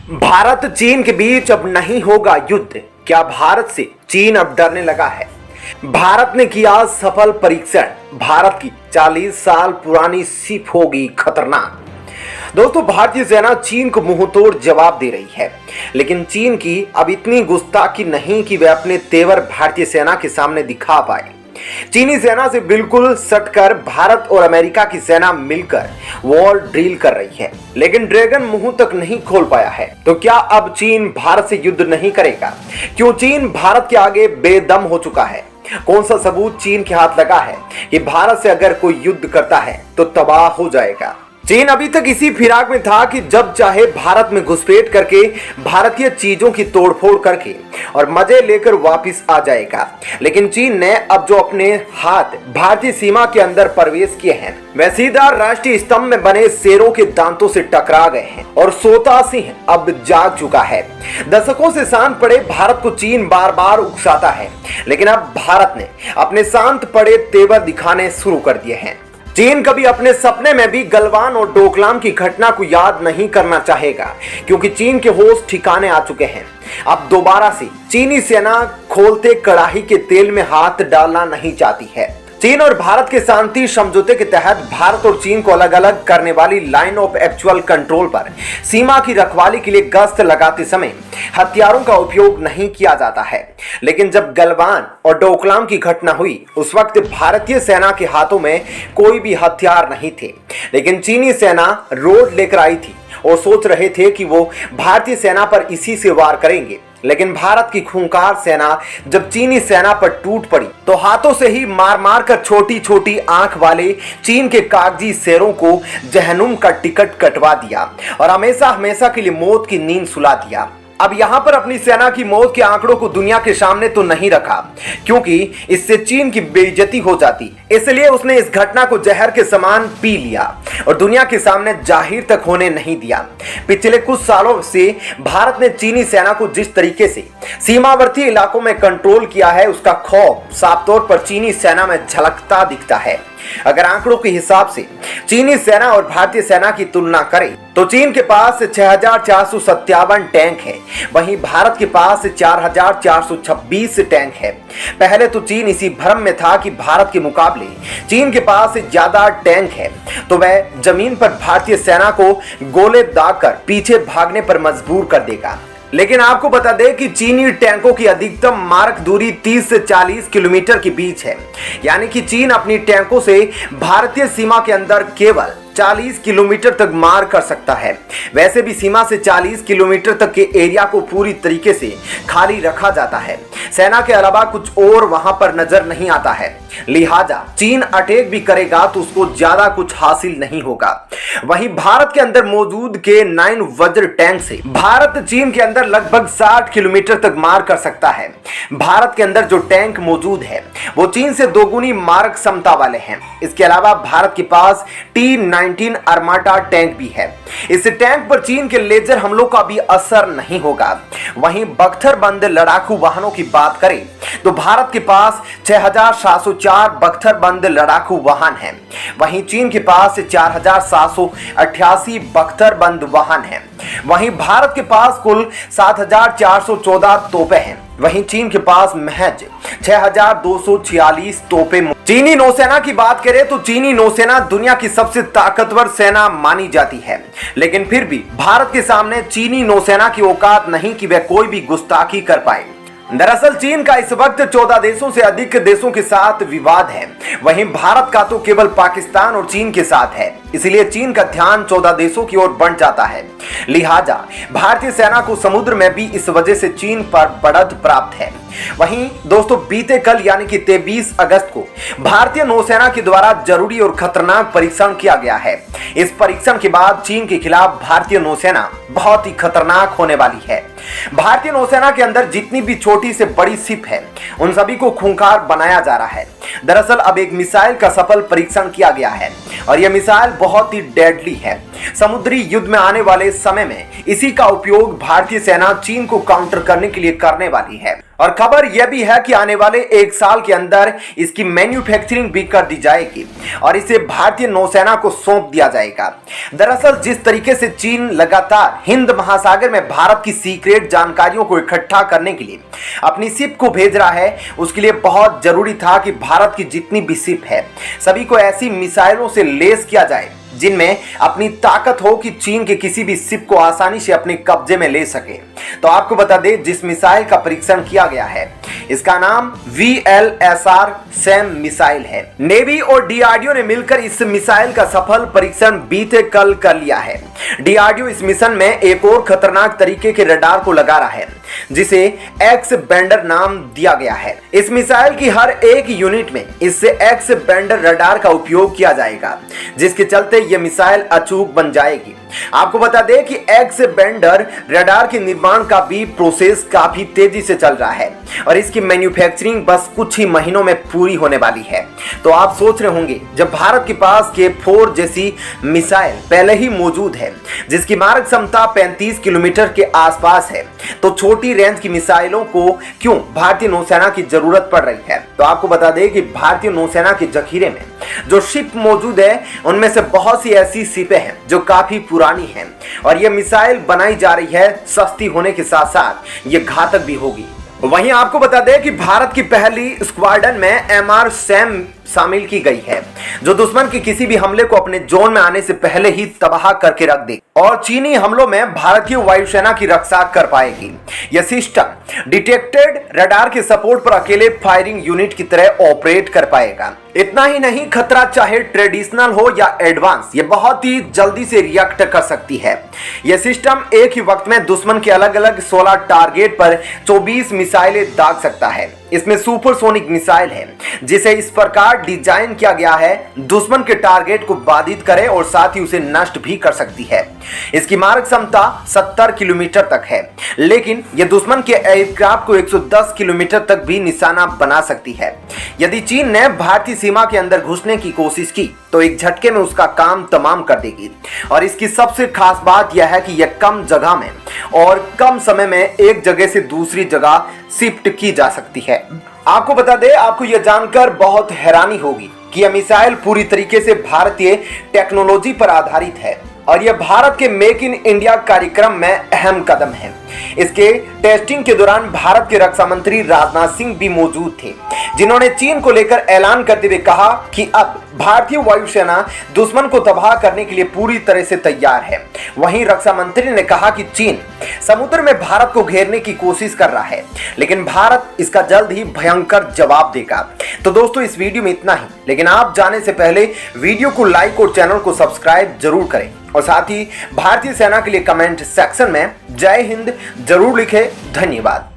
भारत चीन के बीच अब नहीं होगा युद्ध। क्या भारत से चीन अब डरने लगा है? भारत ने किया सफल परीक्षण। भारत की 40 साल पुरानी सिप होगी खतरनाक। दोस्तों, भारतीय सेना चीन को मुंहतोड़ जवाब दे रही है, लेकिन चीन की अब इतनी गुस्ताखी नहीं कि वे अपने तेवर भारतीय सेना के सामने दिखा पाए। चीनी सेना से बिल्कुल सटकर भारत और अमेरिका की सेना मिलकर वॉर ड्रिल कर रही है, लेकिन ड्रैगन मुंह तक नहीं खोल पाया है। तो क्या अब चीन भारत से युद्ध नहीं करेगा? क्यों चीन भारत के आगे बेदम हो चुका है? कौन सा सबूत चीन के हाथ लगा है कि भारत से अगर कोई युद्ध करता है तो तबाह हो जाएगा? चीन अभी तक इसी फिराक में था कि जब चाहे भारत में घुसपैठ करके भारतीय चीजों की तोड़फोड़ करके और मजे लेकर वापस आ जाएगा। लेकिन चीन ने अब जो अपने हाथ भारतीय सीमा के अंदर प्रवेश किए हैं, वह सीधा राष्ट्रीय स्तंभ में बने शेरों के दांतों से टकरा गए हैं और सोता सिंह अब जाग चुका है। दशकों से शांत पड़े भारत को चीन बार बार उकसाता है, लेकिन अब भारत ने अपने शांत पड़े तेवर दिखाने शुरू कर दिए हैं। चीन कभी अपने सपने में भी गलवान और डोकलाम की घटना को याद नहीं करना चाहेगा, क्योंकि चीन के होश ठिकाने आ चुके हैं। अब दोबारा से चीनी सेना खोलते कड़ाही के तेल में हाथ डालना नहीं चाहती है। चीन और भारत के शांति समझौते के तहत भारत और चीन को अलग अलग करने वाली लाइन ऑफ एक्चुअल कंट्रोल पर सीमा की रखवाली के लिए गश्त लगाते समय हथियारों का उपयोग नहीं किया जाता है। लेकिन जब गलवान और डोकलाम की घटना हुई, उस वक्त भारतीय सेना के हाथों में कोई भी हथियार नहीं थे, लेकिन चीनी सेना रोड लेकर आई थी और सोच रहे थे कि वो भारतीय सेना पर इसी से वार करेंगे। लेकिन भारत की खूंखार सेना जब चीनी सेना पर टूट पड़ी तो हाथों से ही मार मार कर छोटी छोटी आंख वाले चीन के कागजी शेरों को जहन्नुम का टिकट कटवा दिया और हमेशा हमेशा के लिए मौत की नींद सुला दिया। अब यहां पर अपनी सेना की मौत के आंकड़ों को दुनिया के सामने तो नहीं रखा, क्योंकि इससे चीन की बेइज्जती हो जाती। इसलिए उसने इस घटना को जहर के समान पी लिया और दुनिया के सामने जाहिर तक होने नहीं दिया। पिछले कुछ सालों से भारत ने चीनी सेना को जिस तरीके से सीमावर्ती इलाकों में कंट्रोल किया है, उसका खौफ साफ तौर पर चीनी सेना में झलकता दिखता है। अगर आंकड़ों के हिसाब से चीनी सेना और भारतीय सेना की तुलना करें तो चीन के पास 6457 टैंक है, वहीं भारत के पास 4426 टैंक है। पहले तो चीन इसी भ्रम में था कि भारत के मुकाबले चीन के पास ज्यादा टैंक है, तो वह जमीन पर भारतीय सेना को गोले दागकर पीछे भागने पर मजबूर कर देगा। लेकिन आपको बता दें कि चीनी टैंकों की अधिकतम मारक दूरी 30 से 40 किलोमीटर के बीच है, यानी कि चीन अपनी टैंकों से भारतीय सीमा के अंदर केवल 40 किलोमीटर तक मार कर सकता है। वैसे भी सीमा से 40 किलोमीटर तक के एरिया को पूरी तरीके से खाली रखा जाता है। सेना के अलावा कुछ और वहां पर नजर नहीं आता है, लिहाजा चीन अटैक भी करेगा तो उसको ज्यादा कुछ हासिल नहीं होगा। वहीं भारत के अंदर मौजूद के 9 वज्र टैंक से भारत चीन के अंदर लगभग 60 किलोमीटर तक मार कर सकता है। भारत के अंदर जो टैंक मौजूद है वो चीन से दोगुनी मारक क्षमता वाले हैं। इसके अलावा भारत के पास T-19 अर्माटा टैंक भी है। इस टैंक पर चीन के लेजर हमलों का भी असर नहीं होगा। वहीं बख्तरबंद लड़ाकू वाहनों की बात करें तो भारत के पास 6704 बख्तरबंद लड़ाकू वाहन हैं। वहीं चीन के पास 4788 बख्तरबंद वाहन हैं। वहीं भारत के पास कुल 7414 तोपें हैं। वहीं चीन के पास महज 6246 तोपें। चीनी नौसेना की बात करें तो चीनी नौसेना दुनिया की सबसे ताकतवर सेना मानी जाती है, लेकिन फिर भी भारत के सामने चीनी नौसेना की औकात नहीं कि वह कोई भी गुस्ताखी कर पाए। दरअसल चीन का इस वक्त 14 देशों से अधिक देशों के साथ विवाद है। वहीं भारत का तो केवल पाकिस्तान और चीन के साथ है, इसलिए चीन का ध्यान 14 देशों की ओर बढ़ जाता है। लिहाजा भारतीय सेना को समुद्र में भी इस वजह से चीन पर बढ़त प्राप्त है। वहीं दोस्तों, बीते कल यानी कि 23 अगस्त को भारतीय नौसेना के द्वारा जरूरी और खतरनाक परीक्षण किया गया है। इस परीक्षण के बाद चीन के खिलाफ भारतीय नौसेना बहुत ही खतरनाक होने वाली है। भारतीय नौसेना के अंदर जितनी भी छोटी से बड़ी शिप है, उन सभी को खूंखार बनाया जा रहा है। दरअसल अब एक मिसाइल का सफल परीक्षण किया गया है और यह मिसाइल बहुत ही डेडली है। समुद्री युद्ध में आने वाले समय में इसी का उपयोग भारतीय सेना चीन को काउंटर करने के लिए करने वाली है और खबर यह भी है कि आने वाले 1 साल के अंदर इसकी मैन्युफैक्चरिंग भी कर दी जाएगी और इसे भारतीय नौसेना को सौंप दिया जाएगा। दरअसल जिस तरीके से चीन लगातार हिंद महासागर में भारत की सीक्रेट जानकारियों को इकट्ठा करने के लिए अपनी शिप को भेज रहा है, उसके लिए बहुत जरूरी था कि भारत की जितनी भी शिप है सभी को ऐसी मिसाइलों से लैस किया जाए जिनमें अपनी ताकत हो कि चीन के किसी भी शिप को आसानी से अपने कब्जे में ले सके। तो आपको बता दें, जिस मिसाइल का परीक्षण किया गया है इसका नाम VLSR सैम मिसाइल है। नेवी और डीआरडीओ ने मिलकर इस मिसाइल का सफल परीक्षण बीते कल कर लिया है। डीआरडीओ इस मिशन में एक और खतरनाक तरीके के रडार को लगा रहा है जिसे एक्स बेंडर नाम दिया गया है। इस मिसाइल की हर एक यूनिट में इससे एक्स बेंडर रडार का उपयोग किया जाएगा, जिसके चलते यह मिसाइल अचूक बन जाएगी। आपको बता दें कि एक्स बेंडर रडार के निर्माण का भी प्रोसेस काफी तेजी से चल रहा है और इसकी मैन्युफैक्चरिंग बस कुछ ही महीनों में पूरी होने वाली है। तो आप सोच रहे होंगे, जब भारत के पास K4 जैसी मिसाइल पहले ही मौजूद है जिसकी मारक क्षमता 35 किलोमीटर के आसपास है, तो छोटी रेंज की मिसाइलों को क्यों भारतीय नौसेना की जरूरत पड़ रही है। तो आपको बता दें कि भारतीय नौसेना के जखीरे में जो शिप मौजूद है उनमें से बहुत सी ऐसी शिपें हैं जो काफी पुरानी हैं और यह मिसाइल बनाई जा रही है सस्ती होने के साथ साथ ये घातक भी होगी। वहीं आपको बता दें कि भारत की पहली स्क्वाड्रन में MR सैम शामिल की गई है जो दुश्मन के किसी भी हमले को अपने जोन में आने से पहले ही तबाह करके रख दे और चीनी हमलों में भारतीय वायुसेना की रक्षा कर पाएगी। यह सिस्टम डिटेक्टेड रडार के सपोर्ट पर अकेले फायरिंग यूनिट की तरह ऑपरेट कर पाएगा। इतना ही नहीं, खतरा चाहे ट्रेडिशनल हो या एडवांस, ये बहुत ही जल्दी से रिएक्ट कर सकती है। यह सिस्टम एक ही वक्त में दुश्मन के अलग अलग 16 टारगेट पर 24 मिसाइलें दाग सकता है। इसमें सुपरसोनिक मिसाइल है जिसे इस प्रकार डिजाइन किया गया है दुश्मन के टारगेट को बाधित करे और साथ ही उसे नष्ट भी कर सकती है। इसकी मारक क्षमता 70 किलोमीटर तक है, लेकिन यह दुश्मन के एयरक्राफ्ट को 110 किलोमीटर तक भी निशाना बना सकती है। यदि चीन ने भारतीय सीमा के अंदर घुसने की कोशिश की तो एक झटके में उसका काम तमाम कर देगी और इसकी सबसे खास बात यह है कि यह कम जगह में और कम समय में एक जगह से दूसरी जगह शिफ्ट की जा सकती है। आपको बता दें, आपको यह जानकर बहुत हैरानी होगी कि यह मिसाइल पूरी तरीके से भारतीय टेक्नोलॉजी पर आधारित है और यह भारत के मेक इन इंडिया कार्यक्रम में अहम कदम है। इसके टेस्टिंग के दौरान भारत के रक्षा मंत्री राजनाथ सिंह भी मौजूद थे, जिन्होंने चीन को लेकर ऐलान करते हुए कहा कि अब भारतीय वायुसेना दुश्मन को तबाह करने के लिए पूरी तरह से तैयार है। वहीं रक्षा मंत्री ने कहा कि चीन समुद्र में भारत को घेरने की कोशिश कर रहा है, लेकिन भारत इसका जल्द ही भयंकर जवाब देगा। तो दोस्तों, इस वीडियो में इतना ही, लेकिन आप जाने से पहले वीडियो को लाइक और चैनल को सब्सक्राइब जरूर करें और साथ ही भारतीय सेना के लिए कमेंट सेक्शन में जय हिंद जरूर लिखें। धन्यवाद।